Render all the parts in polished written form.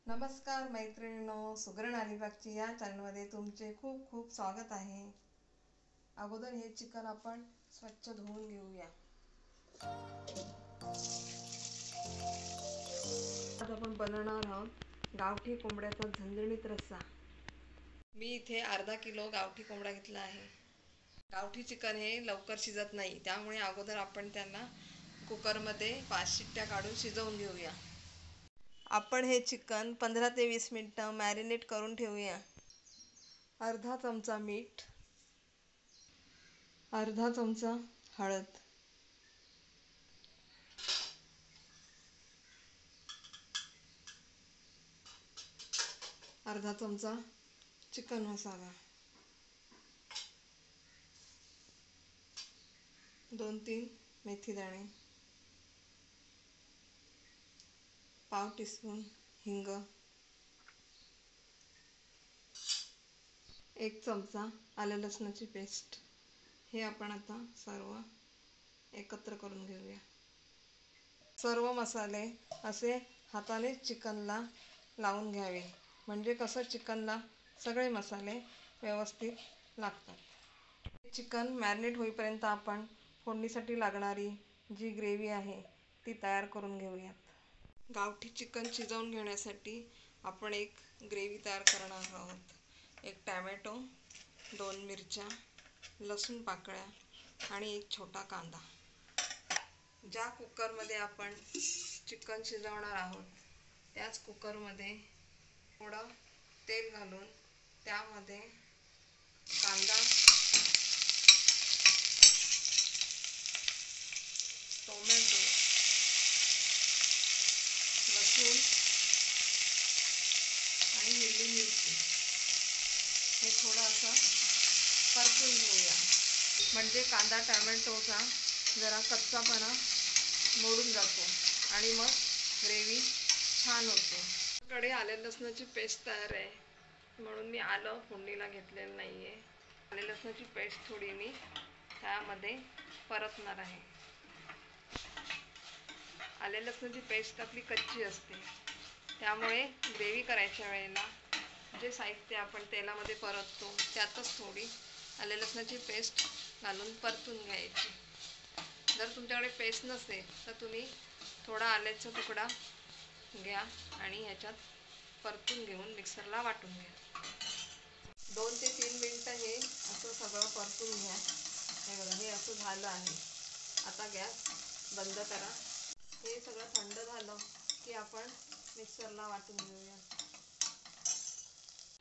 नमस्कार मैत्रिणींनो, सुगरण अलिबागची या चॅनलमध्ये तुमचे खूप खूप स्वागत आहे. अगोदर हे चिकन आपण स्वच्छ धुवून घेऊया. आज आपण बनवणार आहोत गावठी कोंबड्याचा झणझणीत रस्सा. मी इथे अर्धा किलो गावठी कोंबडा घेतला आहे. गावठी चिकन हे लवकर शिजत नाही, त्यामुळे अगोदर आपण त्याला कुकरमध्ये 5 शिट्ट्या काढून शिजवून घेऊया. आपण हे चिकन 15 ते 20 मिनिटं मॅरिनेट करून ठेवूया. अर्धा चमचा मीठ, अर्धा चमचा हळद, अर्धा चमचा चिकन मसाला, 2-3 मेथी दाणे, पाव टीस्पून हिंग, 1 चमचा आलं लसणाची पेस्ट. हे आपण आता सर्व एकत्र करून घेऊया. सर्व मसाले असे हाताने चिकनला लावून घ्यावे, म्हणजे कसं चिकनला सगळे मसाले व्यवस्थित लागतात. चिकन मॅरिनेट होईपर्यंत आपण फोडणीसाठी लागणारी जी ग्रेव्ही आहे ती तयार करून घेऊयात. गावठी चिकन शिजवून घेण्यासाठी आपण एक ग्रेव्ही तयार करणार आहोत. 1 टॅमॅटो, 2 मिरच्या, लसूण पाकळ्या आणि 1 छोटा कांदा. ज्या कुकरमध्ये आपण चिकन शिजवणार आहोत त्याच कुकरमध्ये थोडं तेल घालून त्यामध्ये कांदा, टोमॅटो, लसूण आणि हिरवी मिरची हे थोडं असं परतून घेऊया, म्हणजे कांदा टोमॅटोचा जरा कच्चापणा मोडून जातो आणि मग ग्रेव्ही छान होते. कडे आले लसणाची पेस्ट तयार आहे, म्हणून मी आलं फोडणीला घेतलेलं नाही आहे. आले लसणाची पेस्ट थोडी मी त्यामध्ये परतणार आहे. आले लसणाची पेस्ट आपली कच्ची असते, त्यामुळे ग्रेव्ही करायच्या वेळेला जे साहित्य आपण तेलामध्ये परततो त्यातच थोडी आले लसणाची पेस्ट घालून परतून घ्यायची. जर तुमच्याकडे पेस्ट नसेल तर तुम्ही थोडा आल्याचा तुकडा घ्या आणि ह्याच्यात परतून घेऊन मिक्सरला वाटून घ्या. 2 ते 3 मिनिटं हे असं सगळं परतून घ्या. हे बघा, हे असं झालं आहे. आता गॅस बंद करा. हे सगळं थंड झालं की आपण मिक्सरला वाटून घेऊया.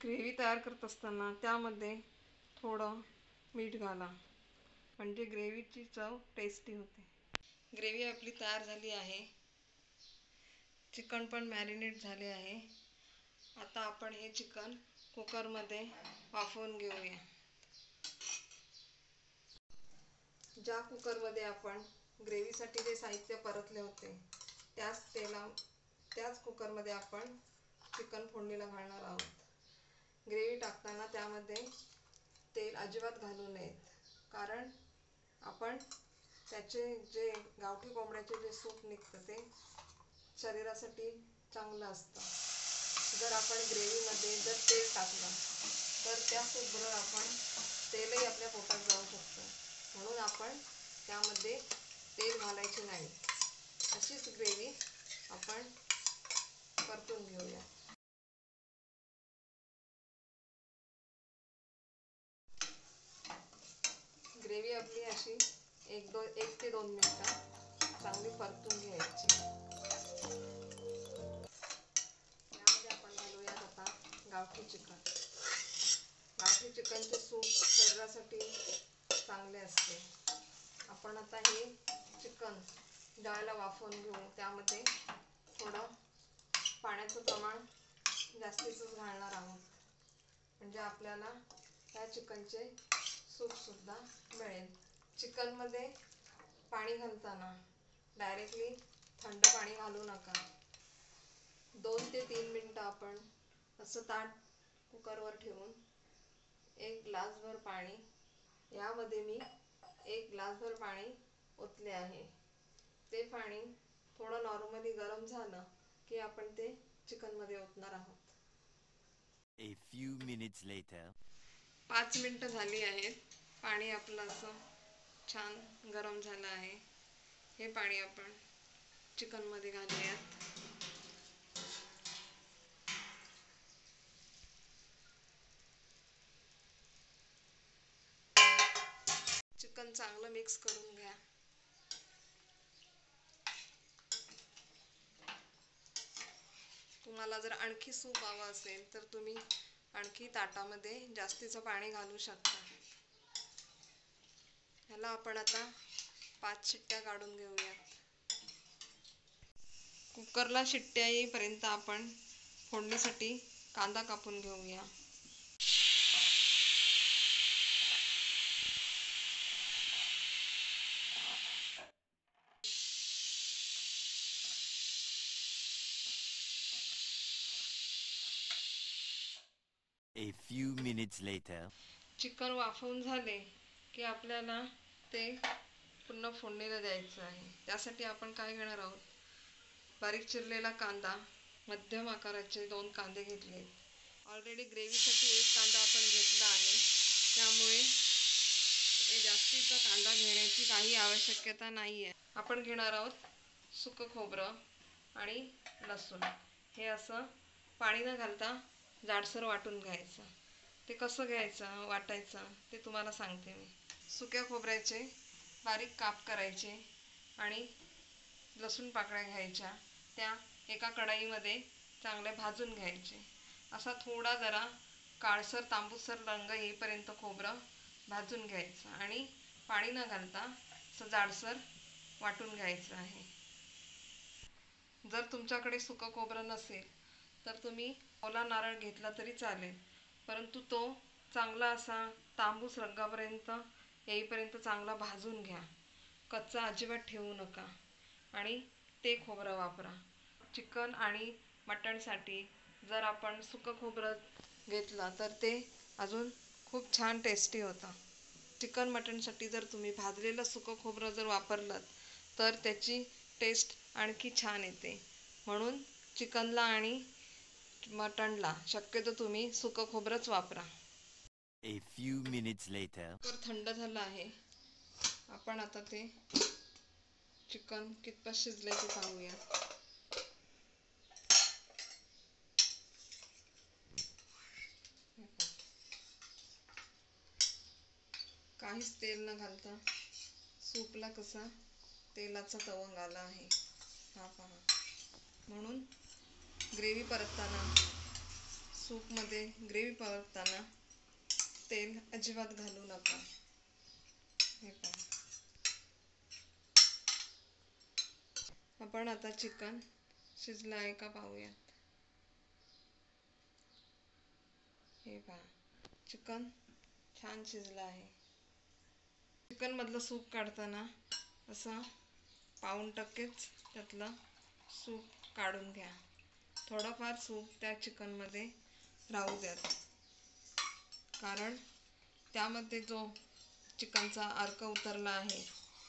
ग्रेव्ही तयार करत असताना त्यामध्ये थोडं मीठ घाला, म्हणजे ग्रेव्हीची चव टेस्टी होते. ग्रेव्ही आपली तयार झाली आहे. चिकन पण मॅरिनेट झाले आहे. आता आपण हे चिकन कुकरमध्ये वाफवून घेऊया. ज्या कुकरमध्ये आपण ग्रेव्हीसाठी जे साहित्य परतले होते त्याच कुकरमध्ये आपण चिकन फोडणीला घालणार आहोत. ग्रेव्ही टाकताना त्यामध्ये तेल अजिबात घालू नयेत, कारण आपण त्याचे जे गावठी कोंबड्याचे जे सूप निघतं ते शरीरासाठी चांगलं असतं. जर आपण ग्रेव्हीमध्ये जर तेल टाकलं तर त्या सूपबरोबर आपण तेलही आपल्या पोटात जाऊ शकतं, म्हणून आपण त्यामध्ये तेल घालायचे नाही. अशीच ग्रेव्ही आपण परतून घेऊया. ग्रेव्ही आपली अशी 1 ते 2 मिनिटं चांगली परतून घ्यायची. यामध्ये आपण घालूयात आता गावठी चिकन. गावठी चिकनचे सूप शरीरासाठी चांगले असते. आपण आता हे चिकन ज्यावेळेला वाफवून घेऊ त्यामध्ये थोडं पाण्याचं प्रमाण जास्तीचंच घालणार आहोत, म्हणजे आपल्याला त्या चिकनचे सूपसुद्धा मिळेल. चिकनमध्ये पाणी घालताना डायरेक्टली थंड पाणी घालू नका. 2 ते 3 मिनिटं आपण असं ताट कुकरवर ठेवून 1 ग्लासभर पाणी, यामध्ये मी 1 ग्लासभर पाणी ओतले आहे. ते पाणी थोडं नॉर्मली गरम झालं की आपण ते चिकन मध्ये ओतणार आहोत. A few minutes later. 5 मिनिटं झाली आहेत. पाणी आपलं असं छान गरम झालं आहे. हे पाणी आपण चिकन मध्ये घालूयात. चिकन चांगलं मिक्स करून घ्या. तुम्हाला जर आणखी सूप हवं असेल तर तुम्ही आणखी ताटामध्ये जास्तीचं पाणी घालू शकता. ह्याला आपण आता 5 शिट्ट्या काढून घेऊयात. कुकरला शिट्ट्या येईपर्यंत आपण फोडणीसाठी कांदा कापून घेऊया. A few minutes later. Chicken वाफवून झाले की आपल्याला ते पुन्हा फोडणीला द्यायचं आहे. त्यासाठी आपण काय घेणार आहोत, बारीक चिरलेला कांदा, मध्यम आकाराचे 2 कांदे घेतले. ऑलरेडी ग्रेव्हीसाठी 1 कांदा आपण घेतला आहे, त्यामुळे जास्तीचा कांदा घेण्याची काही आवश्यकता नाही आहे. आपण घेणार आहोत सुकं खोबरं आणि लसूण. हे असं पाणी न घालता जाडसर वाटून घ्यायचं. ते कसं घ्यायचं वाटायचं ते तुम्हाला सांगते मी. सुक्या खोबऱ्याचे बारीक काप करायचे आणि लसूण पाकळ्या घ्यायच्या. त्या एका कढईमध्ये चांगल्या भाजून घ्यायचे. असा थोडा जरा काळसर तांबूसर रंग येईपर्यंत खोबरं भाजून घ्यायचं आणि पाणी न घालता असं जाडसर वाटून घ्यायचं आहे. जर तुमच्याकडे सुकं खोबरं नसेल तर तुम्ही ओला नारळ घेतला तरी चालेल, परंतु तो चांगला असा तांबूस रंगापर्यंत येईपर्यंत चांगला भाजून घ्या. कच्चा अजिबात ठेवू नका आणि ते खोबरं वापरा. चिकन आणि मटणसाठी जर आपण सुकं खोबरं घेतलं तर ते अजून खूप छान टेस्टी होतं. चिकन मटणसाठी जर तुम्ही भाजलेलं सुकं खोबरं जर वापरलं तर त्याची टेस्ट आणखी छान येते. म्हणून चिकनला आणि मटणला शक्यतो तुम्ही सुकं खोबरंच वापरा. A few minutes later. Cooker थंड झालं आहे. आपण आता ते चिकन कितपत शिजले ते पाहूया. काहीच तेल न घालता सूपला कसा तेलाचा तवंग आला आहे, हा पहा. म्हणून ग्रेव्ही परतताना, सूपमध्ये ग्रेव्ही परतताना तेल अजिबात घालू नका. हे पहा. आपण आता चिकन शिजलं आहे का पाहूयात. हे पहा, चिकन छान शिजलं आहे. चिकन मधलं सूप काढताना असं 1/2% त्यातलं सूप काढून घ्या. थोडंफार सूप त्या चिकनमध्ये राहू द्यात, कारण त्यामध्ये जो चिकनचा अर्क उतरला आहे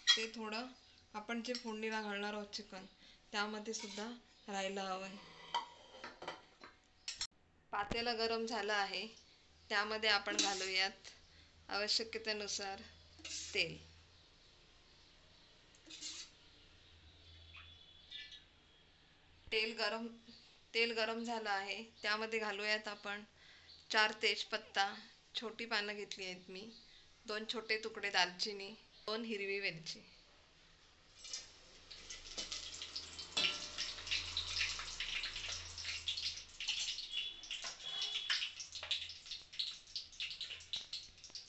ते थोडं आपण जे फोडणीला घालणार आहोत चिकन त्यामध्ये सुद्धा राहायला हवं आहे. पातेलं गरम झालं आहे, त्यामध्ये आपण घालूयात आवश्यकतेनुसार तेल. तेल गरम झालं आहे, त्यामध्ये घालूयात आपण 4 तेजपत्ता, छोटी पानं घेतली आहेत मी, 2 छोटे तुकडे दालचिनी, 2 हिरवी वेलची.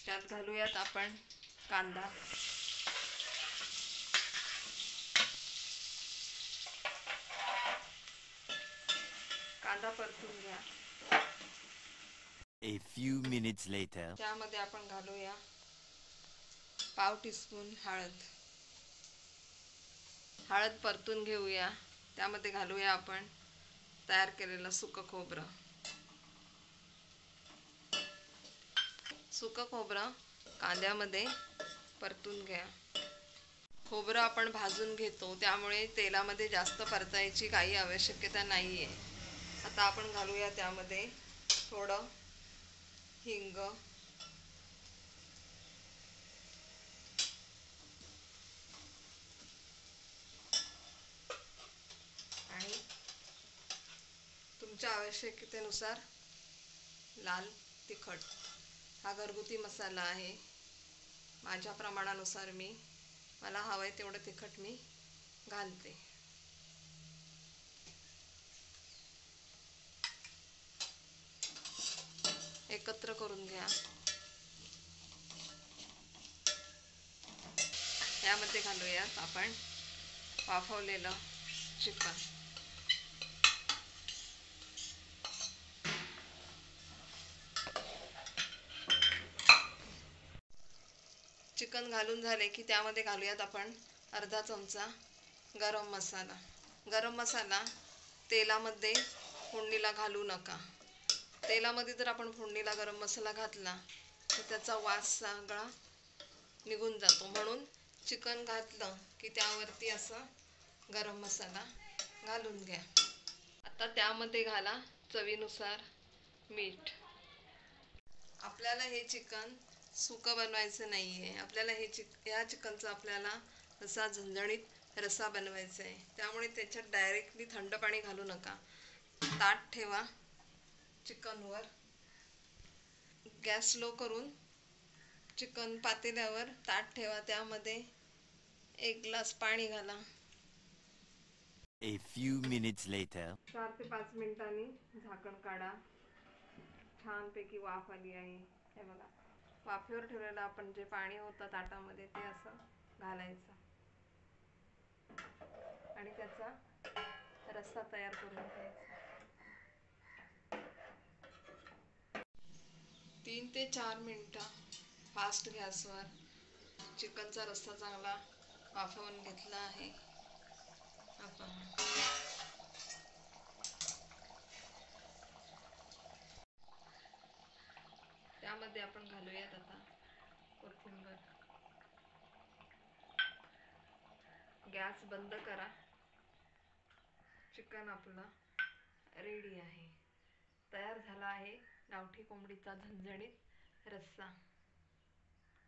त्यात घालूयात आपण कांदा. कांदा परतून घ्या. A few minutes later. त्यामध्ये आपण घालूया 1/2 टीस्पून हळद. हळद परतून घेऊया. त्यामध्ये घालूया आपण तयार केलेलं सुकं खोबरं. सुकं खोबरं कांद्यामध्ये परतून घ्या. खोबरं आपण भाजून घेतो त्यामुळे तेलामध्ये जास्त परतायची काही आवश्यकता नाही आहे. आता आपण घालूया त्यामध्ये थोडं हिंग, आणि तुमच्या आवश्यकतेनुसार लाल तिखट. हा घरगुती मसाला आहे. माझ्या प्रमाणानुसार मला हवंय तेवढं तिखट मी घालते. एकत्र करून घ्या. यामध्ये घालूयात आपण वाफवलेलं चिकन. चिकन घालून झाले की त्यामध्ये घालूयात आपण अर्धा चमचा गरम मसाला. गरम मसाला तेलामध्ये फोडणीला घालू नका. तेलामध्ये जर आपण फोडणीला गरम मसाला घातला तर त्याचा वास सगळा निघून जातो. म्हणून चिकन घातलं की त्यावरती असं गरम मसाला घालून घ्या. आता त्यामध्ये घाला चवीनुसार मीठ. आपल्याला हे चिकन सुकं बनवायचं नाही आहे. आपल्याला या चिकनचा आपल्याला असा झणझणीत रस्सा बनवायचा आहे. त्यामुळे त्याच्यात डायरेक्टली थंड पाणी घालू नका. ताट ठेवा चिकनवर. गॅस स्लो करून चिकन पातेल्यावर ताट ठेवा. त्यामध्ये 1 ग्लास पाणी घाला. A few minutes later. 4 ते 5 मिनिटांनी झाकण काढा. छानपैकी वाफ आली आहे. हे बघा, वाफेवर ठेवलेलं आपण जे पाणी होतं ताटामध्ये ते असं घालायचं आणि त्याचा रस्सा तयार करून घ्यायचा. 3 ते 4 मिनिटं फास्ट गॅसवर चिकनचा रस्सा चांगला वाफवून घेतला आहे आपण. त्यामध्ये आपण घालूयात आता कोथिंबीर. गॅस बंद करा. चिकन आपलं रेडी आहे. तयार झाला आहे गावठी कोंबडीचा झणझणीत रस्सा.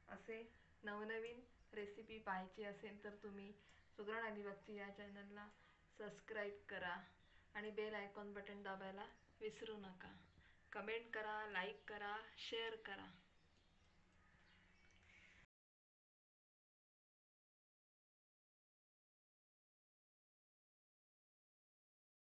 असे नवनवीन रेसिपी पाहायची असेल तर तुम्ही सुगरण अलिबागची या चॅनलला सबस्क्राईब करा आणि बेल आयकॉन बटन दाबायला विसरू नका. कमेंट करा, लाईक करा, शेअर करा.